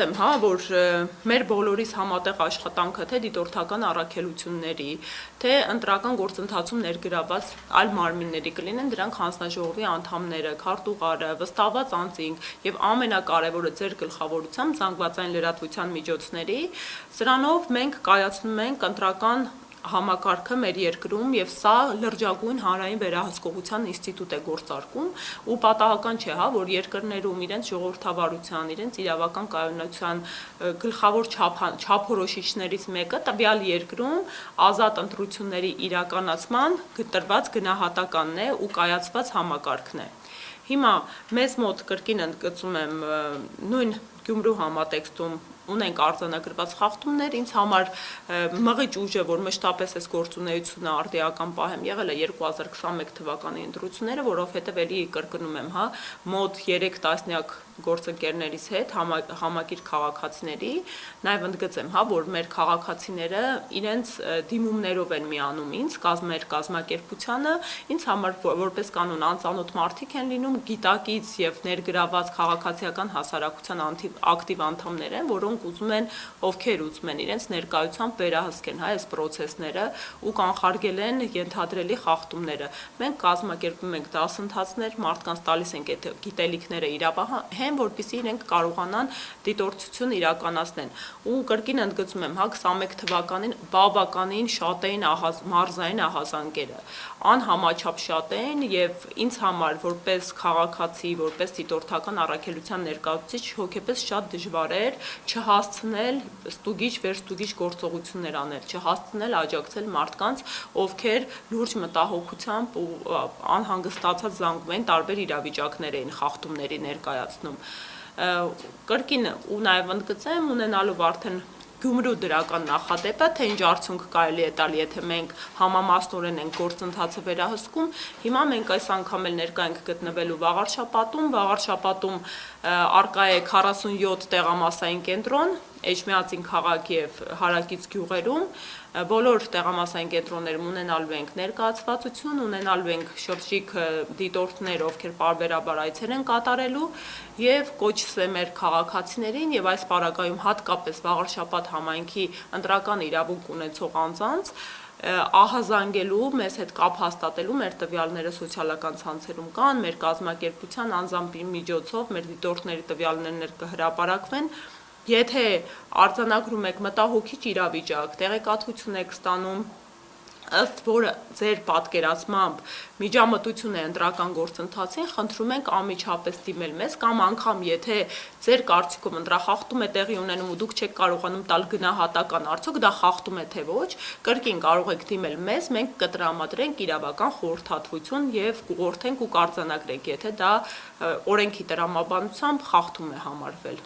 գծեմ, հա, որ մեր բոլորիս համատեղ աշխատանքը թե դիտորդական առաքելությունների, թե ընտրական գործընթացում ներգրաված այլ մարմինների կլինեն դրանք հանձնաժողովի անդամները, քարտուղարը, վստահված անձինք եւ ամենակարևորը ձեր գլխավորությամբ զանգվածային լրատվության միջոցների, սրանով մենք կայացնում ենք ընտրական համակարգը մեր երկրում եւ սա լրջագույն հանրային վերահսկողության ինստիտուտ է գործարկում ու պատահական չէ, հա, որ երկրներում իրենց ժողովրդավարության, իրենց իրավական կայունության գլխավոր չափորոշիչներից մեկը տվյալ երկրում ազատ ընտրությունների իրականացման տրված գնահատականն է ու կայացված համակարգն է։ Հիմա մեզ մոտ կրկին ընդգծում եմ նույն Գյումրու համատեքստում ունենք արձանագրված խախտումներ, ինձ համար մղիչ ուժ է, որ մշտապես այս գործունեությունը արդիական պահեմ եղել է 2021 թվականի ընտրությունները, որովհետև էլի կրկնում եմ, հա, մոտ 3 տասնյակ գործընկերներիս հետ համակիր քաղաքացիների, նաև ընդգծեմ, հա, որ մեր քաղաքացիները իրենց դիմումներով են միանում ինձ, մեր կազմակերպությանը, ինձ համար որպես կանոն անծանոթ մարդիկ են լինում, գիտակից եւ ներգրաված քաղաքացիական հասարակության ակտիվ անդամներ են, որոնք ովքեր ուզում են իրենց ներկայությամբ վերահսկեն, հա, այս պրոցեսները ու կանխարգել են ենթադրելի խախտումները։ Մենք կազմակերպում ենք դասընթացներ, մարդկանց տալիս ենք այդ գիտելիքները իրավահեն, որպեսզի իրենք կարողանան դիտորդություն իրականացնեն։ Ու կրկին ընդգծում եմ, հա, 21 թվականին բավականին շատ էին մարզային ահազանգերը, անհամաչափ շատ էին եւ ինձ համար որպես քաղաքացի, որպես դիտորդական առաքելության ներկայացուցիչ հոգեպես շատ դժվար էր չհասցնել ստուգիչ վերստուգիչ գործողություններ անել, չհասցնել աջակցել մարդկանց, ովքեր լուրջ մտահոգությամբ ու անհանգստացած զանգում էին, տարբեր իրավիճակներ էին խախտումների ներկայացնում։ Կրկին ու նաև ընդգծեմ ունենալով արդեն Գյումրու դրական նախադեպը, թե ինչ արդյունք կարելի է տալ, եթե մենք համամասնորեն ենք գործընթացը վերահսկում, հիմա մենք այս անգամ էլ ներկա ենք գտնվելու Վաղարշապատում արկա է 47 տեղամասային կենտրոն, Էջմիածին քաղաք եւ հարակից գյուղերում, բոլոր տեղամասային կենտրոններում ունենալու ենք ներկայացվածություն, ունենալու ենք շրջիկ դիտորդներ, ովքեր պարբերաբար այցեր են կատարելու եւ կոչս է մեր քաղաքացիներին եւ այս պարագայում հատկապես Վաղարշապատ համայնքի ընտրական իրավունք ունեցող անձանց ահազանգելու, մեզ հետ կապ հաստատելու, մեր տվյալները սոցիալական ցանցերում կան, մեր կազմակերպության անձամբի միջոցով մեր դիտորդների տվյալներն կհրապարակվեն։ Եթե արձանագրում եք մտահոգիչ իրավիճակ, տեղեկատվություն եք ստանում, ըստ որը ձեր պատկերացմամբ միջամտություն է ընտրական գործընթացին, խնդրում ենք անմիջապես դիմել մեզ կամ անգամ եթե ձեր կարծիքով ընտրախախտում է տեղի ունենում ու դուք չեք կարողանում տալ գնահատական արդյոք դա խախտում է թե ոչ, կրկին կարող եք դիմել մեզ, մենք կտրամադրենք իրավական խորհրդատվություն եւ կուղղորդենք ու կարձանագրենք, եթե դա օրենքի տրամաբանությամբ խախտում է համարվել։